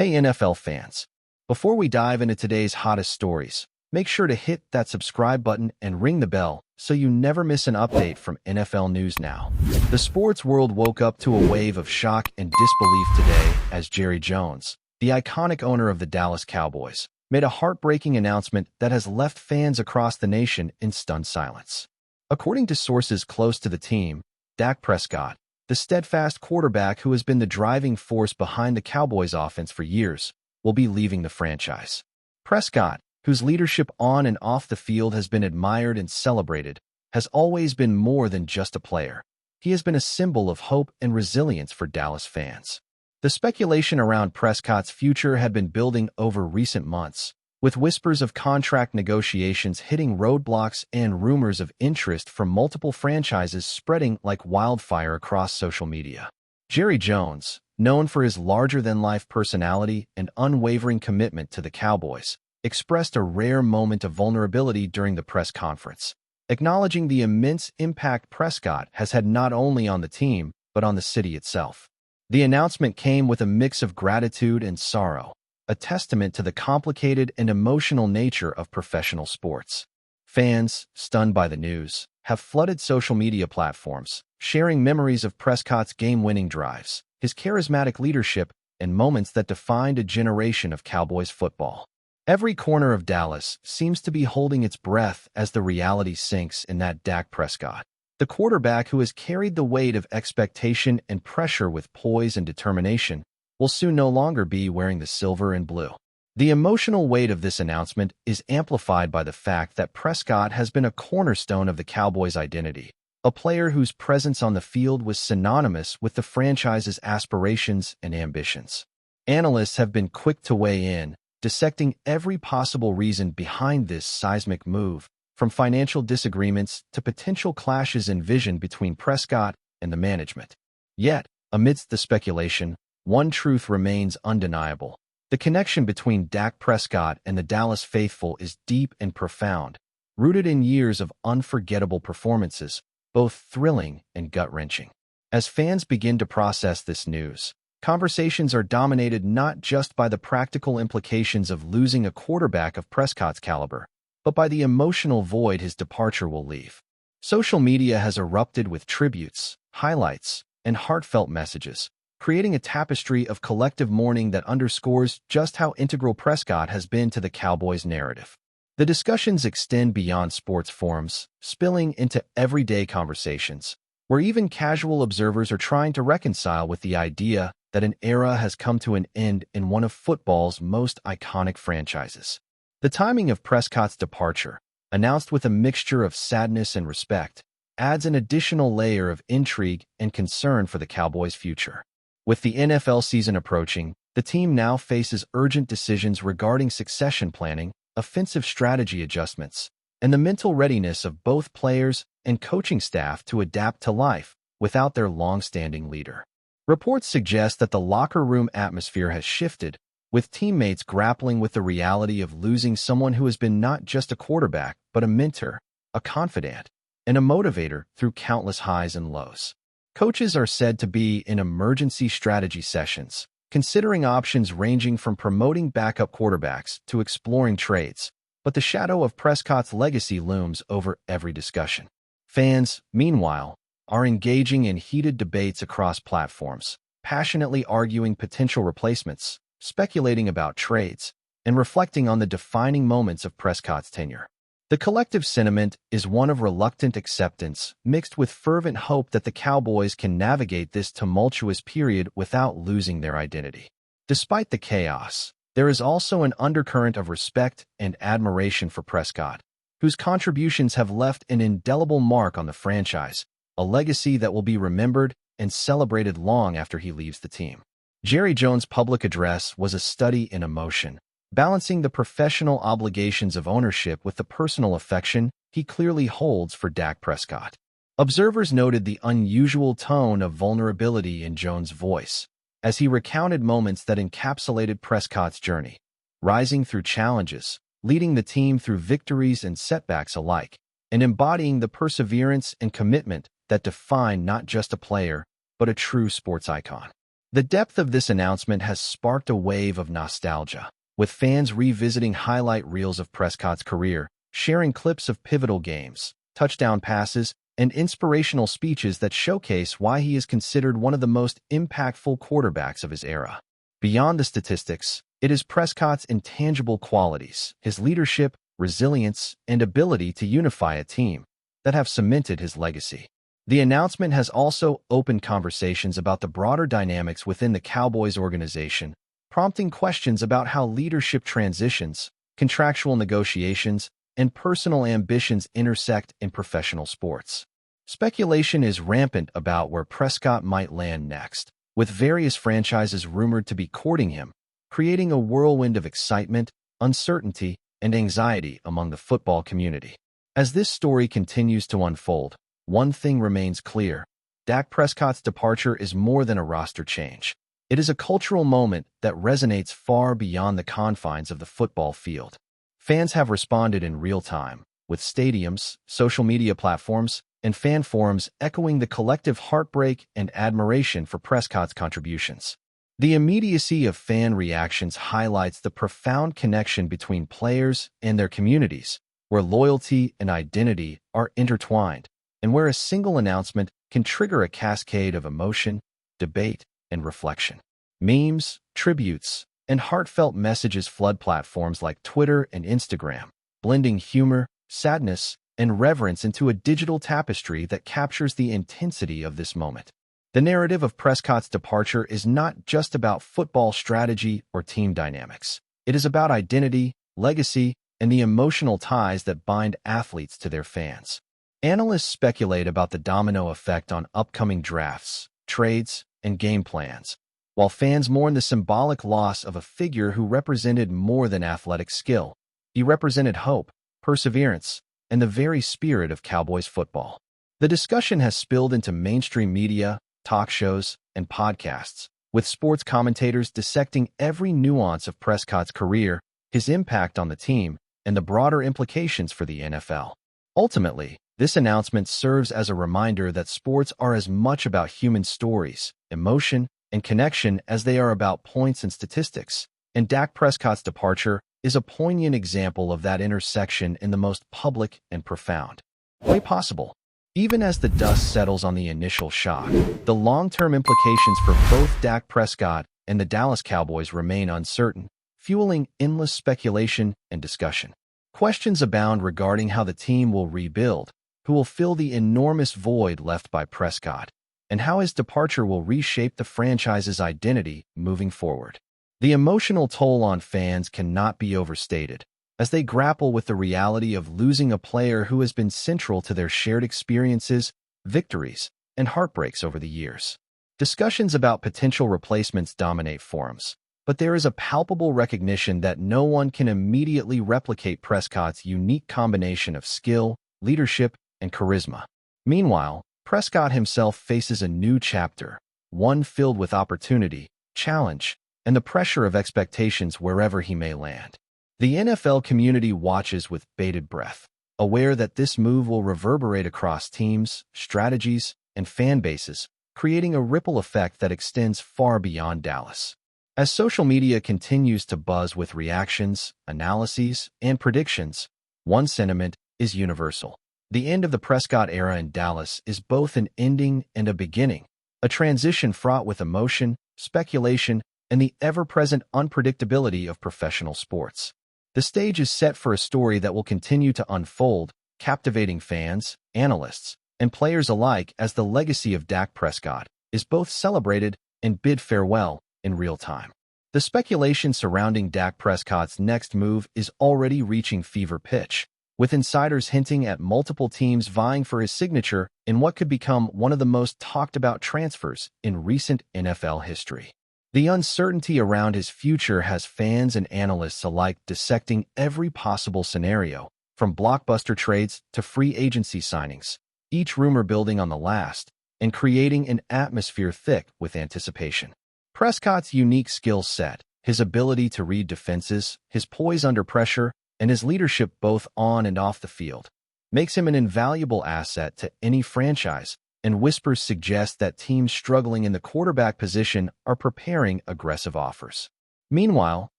Hey NFL fans, before we dive into today's hottest stories, make sure to hit that subscribe button and ring the bell so you never miss an update from NFL News Now. The sports world woke up to a wave of shock and disbelief today as Jerry Jones, the iconic owner of the Dallas Cowboys, made a heartbreaking announcement that has left fans across the nation in stunned silence. According to sources close to the team, Dak Prescott, the steadfast quarterback who has been the driving force behind the Cowboys' offense for years, will be leaving the franchise. Prescott, whose leadership on and off the field has been admired and celebrated, has always been more than just a player. He has been a symbol of hope and resilience for Dallas fans. The speculation around Prescott's future had been building over recent months, with whispers of contract negotiations hitting roadblocks and rumors of interest from multiple franchises spreading like wildfire across social media. Jerry Jones, known for his larger-than-life personality and unwavering commitment to the Cowboys, expressed a rare moment of vulnerability during the press conference, acknowledging the immense impact Prescott has had not only on the team, but on the city itself. The announcement came with a mix of gratitude and sorrow, a testament to the complicated and emotional nature of professional sports. Fans, stunned by the news, have flooded social media platforms, sharing memories of Prescott's game-winning drives, his charismatic leadership, and moments that defined a generation of Cowboys football. Every corner of Dallas seems to be holding its breath as the reality sinks in that Dak Prescott, the quarterback who has carried the weight of expectation and pressure with poise and determination, will soon no longer be wearing the silver and blue. The emotional weight of this announcement is amplified by the fact that Prescott has been a cornerstone of the Cowboys' identity, a player whose presence on the field was synonymous with the franchise's aspirations and ambitions. Analysts have been quick to weigh in, dissecting every possible reason behind this seismic move, from financial disagreements to potential clashes in vision between Prescott and the management. Yet, amidst the speculation, one truth remains undeniable. The connection between Dak Prescott and the Dallas faithful is deep and profound, rooted in years of unforgettable performances, both thrilling and gut-wrenching. As fans begin to process this news, conversations are dominated not just by the practical implications of losing a quarterback of Prescott's caliber, but by the emotional void his departure will leave. Social media has erupted with tributes, highlights, and heartfelt messages, creating a tapestry of collective mourning that underscores just how integral Prescott has been to the Cowboys' narrative. The discussions extend beyond sports forums, spilling into everyday conversations, where even casual observers are trying to reconcile with the idea that an era has come to an end in one of football's most iconic franchises. The timing of Prescott's departure, announced with a mixture of sadness and respect, adds an additional layer of intrigue and concern for the Cowboys' future. With the NFL season approaching, the team now faces urgent decisions regarding succession planning, offensive strategy adjustments, and the mental readiness of both players and coaching staff to adapt to life without their long-standing leader. Reports suggest that the locker room atmosphere has shifted, with teammates grappling with the reality of losing someone who has been not just a quarterback, but a mentor, a confidant, and a motivator through countless highs and lows. Coaches are said to be in emergency strategy sessions, considering options ranging from promoting backup quarterbacks to exploring trades, but the shadow of Prescott's legacy looms over every discussion. Fans, meanwhile, are engaging in heated debates across platforms, passionately arguing potential replacements, speculating about trades, and reflecting on the defining moments of Prescott's tenure. The collective sentiment is one of reluctant acceptance, mixed with fervent hope that the Cowboys can navigate this tumultuous period without losing their identity. Despite the chaos, there is also an undercurrent of respect and admiration for Prescott, whose contributions have left an indelible mark on the franchise, a legacy that will be remembered and celebrated long after he leaves the team. Jerry Jones' public address was a study in emotion, balancing the professional obligations of ownership with the personal affection he clearly holds for Dak Prescott. Observers noted the unusual tone of vulnerability in Jones' voice, as he recounted moments that encapsulated Prescott's journey, rising through challenges, leading the team through victories and setbacks alike, and embodying the perseverance and commitment that define not just a player, but a true sports icon. The depth of this announcement has sparked a wave of nostalgia, with fans revisiting highlight reels of Prescott's career, sharing clips of pivotal games, touchdown passes, and inspirational speeches that showcase why he is considered one of the most impactful quarterbacks of his era. Beyond the statistics, it is Prescott's intangible qualities, his leadership, resilience, and ability to unify a team that have cemented his legacy. The announcement has also opened conversations about the broader dynamics within the Cowboys organization, prompting questions about how leadership transitions, contractual negotiations, and personal ambitions intersect in professional sports. Speculation is rampant about where Prescott might land next, with various franchises rumored to be courting him, creating a whirlwind of excitement, uncertainty, and anxiety among the football community. As this story continues to unfold, one thing remains clear: Dak Prescott's departure is more than a roster change. It is a cultural moment that resonates far beyond the confines of the football field. Fans have responded in real time, with stadiums, social media platforms, and fan forums echoing the collective heartbreak and admiration for Prescott's contributions. The immediacy of fan reactions highlights the profound connection between players and their communities, where loyalty and identity are intertwined, and where a single announcement can trigger a cascade of emotion, debate, and reflection. Memes, tributes, and heartfelt messages flood platforms like Twitter and Instagram, blending humor, sadness, and reverence into a digital tapestry that captures the intensity of this moment. The narrative of Prescott's departure is not just about football strategy or team dynamics. It is about identity, legacy, and the emotional ties that bind athletes to their fans. Analysts speculate about the domino effect on upcoming drafts, trades, and game plans, while fans mourn the symbolic loss of a figure who represented more than athletic skill. He represented hope, perseverance, and the very spirit of Cowboys football. The discussion has spilled into mainstream media, talk shows, and podcasts, with sports commentators dissecting every nuance of Prescott's career, his impact on the team, and the broader implications for the NFL. Ultimately, this announcement serves as a reminder that sports are as much about human stories, emotion, and connection as they are about points and statistics, and Dak Prescott's departure is a poignant example of that intersection in the most public and profound way possible. Even as the dust settles on the initial shock, the long-term implications for both Dak Prescott and the Dallas Cowboys remain uncertain, fueling endless speculation and discussion. Questions abound regarding how the team will rebuild, who will fill the enormous void left by Prescott, and how his departure will reshape the franchise's identity moving forward. The emotional toll on fans cannot be overstated, as they grapple with the reality of losing a player who has been central to their shared experiences, victories, and heartbreaks over the years. Discussions about potential replacements dominate forums, but there is a palpable recognition that no one can immediately replicate Prescott's unique combination of skill, leadership, and charisma. Meanwhile, Prescott himself faces a new chapter, one filled with opportunity, challenge, and the pressure of expectations wherever he may land. The NFL community watches with bated breath, aware that this move will reverberate across teams, strategies, and fan bases, creating a ripple effect that extends far beyond Dallas. As social media continues to buzz with reactions, analyses, and predictions, one sentiment is universal. The end of the Prescott era in Dallas is both an ending and a beginning, a transition fraught with emotion, speculation, and the ever-present unpredictability of professional sports. The stage is set for a story that will continue to unfold, captivating fans, analysts, and players alike as the legacy of Dak Prescott is both celebrated and bid farewell in real time. The speculation surrounding Dak Prescott's next move is already reaching fever pitch, with insiders hinting at multiple teams vying for his signature in what could become one of the most talked-about transfers in recent NFL history. The uncertainty around his future has fans and analysts alike dissecting every possible scenario, from blockbuster trades to free agency signings, each rumor building on the last and creating an atmosphere thick with anticipation. Prescott's unique skill set, his ability to read defenses, his poise under pressure, and his leadership both on and off the field, makes him an invaluable asset to any franchise and whispers suggest that teams struggling in the quarterback position are preparing aggressive offers. Meanwhile,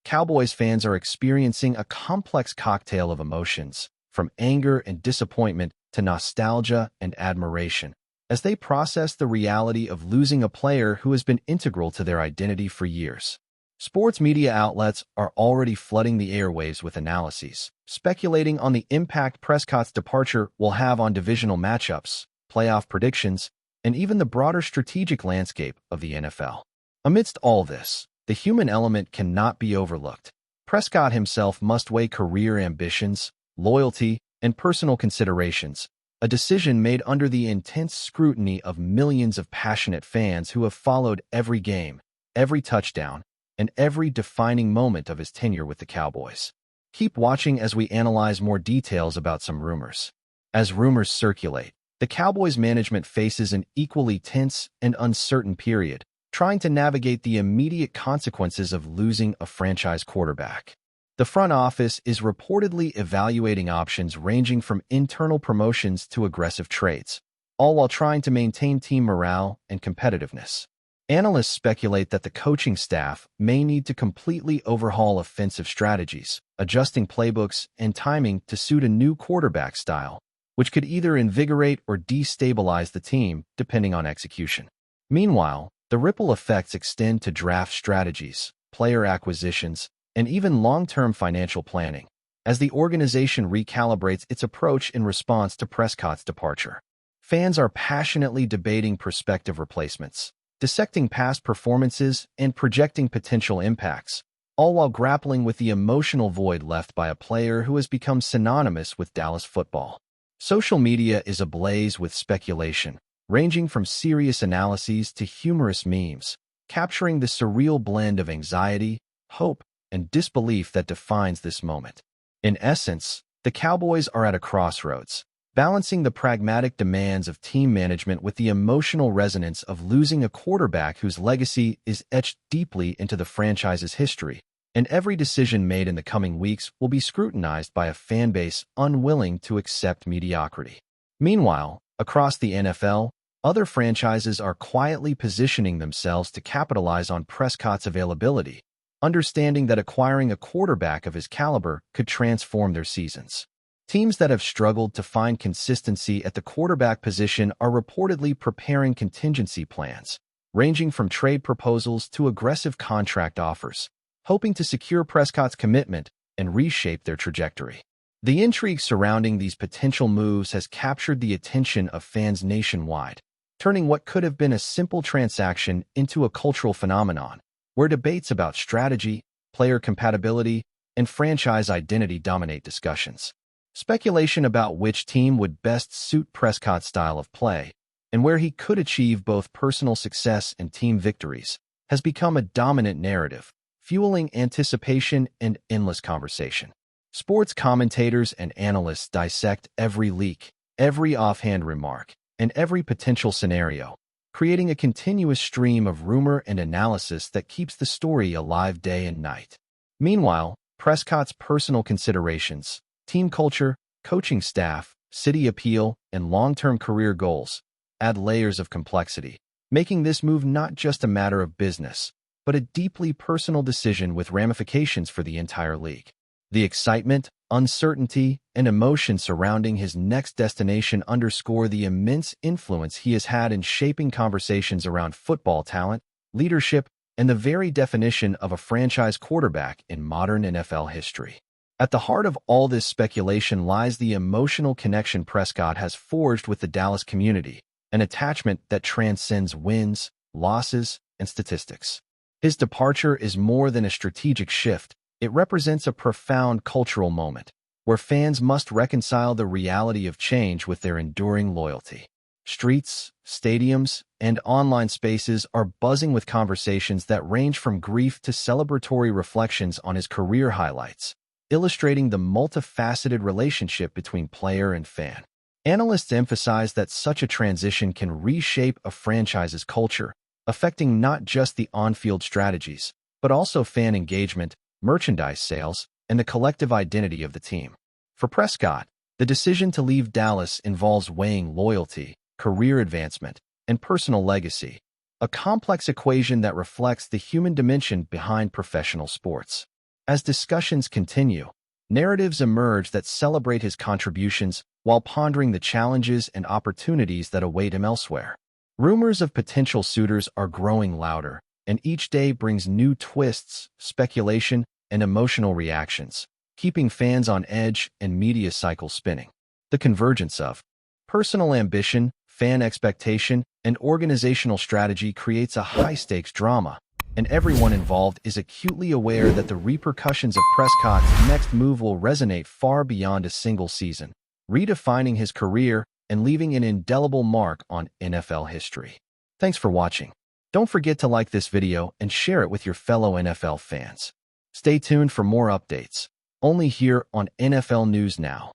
Cowboys fans are experiencing a complex cocktail of emotions, from anger and disappointment to nostalgia and admiration, as they process the reality of losing a player who has been integral to their identity for years. Sports media outlets are already flooding the airwaves with analyses, speculating on the impact Prescott's departure will have on divisional matchups, playoff predictions, and even the broader strategic landscape of the NFL. Amidst all this, the human element cannot be overlooked. Prescott himself must weigh career ambitions, loyalty, and personal considerations, a decision made under the intense scrutiny of millions of passionate fans who have followed every game, every touchdown, and every defining moment of his tenure with the Cowboys. Keep watching as we analyze more details about some rumors. As rumors circulate, the Cowboys management faces an equally tense and uncertain period, trying to navigate the immediate consequences of losing a franchise quarterback. The front office is reportedly evaluating options ranging from internal promotions to aggressive trades, all while trying to maintain team morale and competitiveness. Analysts speculate that the coaching staff may need to completely overhaul offensive strategies, adjusting playbooks and timing to suit a new quarterback style, which could either invigorate or destabilize the team depending on execution. Meanwhile, the ripple effects extend to draft strategies, player acquisitions, and even long-term financial planning, as the organization recalibrates its approach in response to Prescott's departure. Fans are passionately debating prospective replacements, dissecting past performances, and projecting potential impacts, all while grappling with the emotional void left by a player who has become synonymous with Dallas football. Social media is ablaze with speculation, ranging from serious analyses to humorous memes, capturing the surreal blend of anxiety, hope, and disbelief that defines this moment. In essence, the Cowboys are at a crossroads, balancing the pragmatic demands of team management with the emotional resonance of losing a quarterback whose legacy is etched deeply into the franchise's history, and every decision made in the coming weeks will be scrutinized by a fan base unwilling to accept mediocrity. Meanwhile, across the NFL, other franchises are quietly positioning themselves to capitalize on Prescott's availability, understanding that acquiring a quarterback of his caliber could transform their seasons. Teams that have struggled to find consistency at the quarterback position are reportedly preparing contingency plans, ranging from trade proposals to aggressive contract offers, hoping to secure Prescott's commitment and reshape their trajectory. The intrigue surrounding these potential moves has captured the attention of fans nationwide, turning what could have been a simple transaction into a cultural phenomenon, where debates about strategy, player compatibility, and franchise identity dominate discussions. Speculation about which team would best suit Prescott's style of play, and where he could achieve both personal success and team victories, has become a dominant narrative, fueling anticipation and endless conversation. Sports commentators and analysts dissect every leak, every offhand remark, and every potential scenario, creating a continuous stream of rumor and analysis that keeps the story alive day and night. Meanwhile, Prescott's personal considerations, team culture, coaching staff, city appeal, and long-term career goals add layers of complexity, making this move not just a matter of business, but a deeply personal decision with ramifications for the entire league. The excitement, uncertainty, and emotion surrounding his next destination underscore the immense influence he has had in shaping conversations around football talent, leadership, and the very definition of a franchise quarterback in modern NFL history. At the heart of all this speculation lies the emotional connection Prescott has forged with the Dallas community, an attachment that transcends wins, losses, and statistics. His departure is more than a strategic shift. It represents a profound cultural moment, where fans must reconcile the reality of change with their enduring loyalty. Streets, stadiums, and online spaces are buzzing with conversations that range from grief to celebratory reflections on his career highlights, illustrating the multifaceted relationship between player and fan. Analysts emphasize that such a transition can reshape a franchise's culture, affecting not just the on-field strategies, but also fan engagement, merchandise sales, and the collective identity of the team. For Prescott, the decision to leave Dallas involves weighing loyalty, career advancement, and personal legacy, a complex equation that reflects the human dimension behind professional sports. As discussions continue, narratives emerge that celebrate his contributions while pondering the challenges and opportunities that await him elsewhere. Rumors of potential suitors are growing louder, and each day brings new twists, speculation, and emotional reactions, keeping fans on edge and media cycles spinning. The convergence of personal ambition, fan expectation, and organizational strategy creates a high-stakes drama, and everyone involved is acutely aware that the repercussions of Prescott's next move will resonate far beyond a single season, redefining his career and leaving an indelible mark on NFL history. Thanks for watching. Don't forget to like this video and share it with your fellow NFL fans. Stay tuned for more updates, only here on NFL News Now.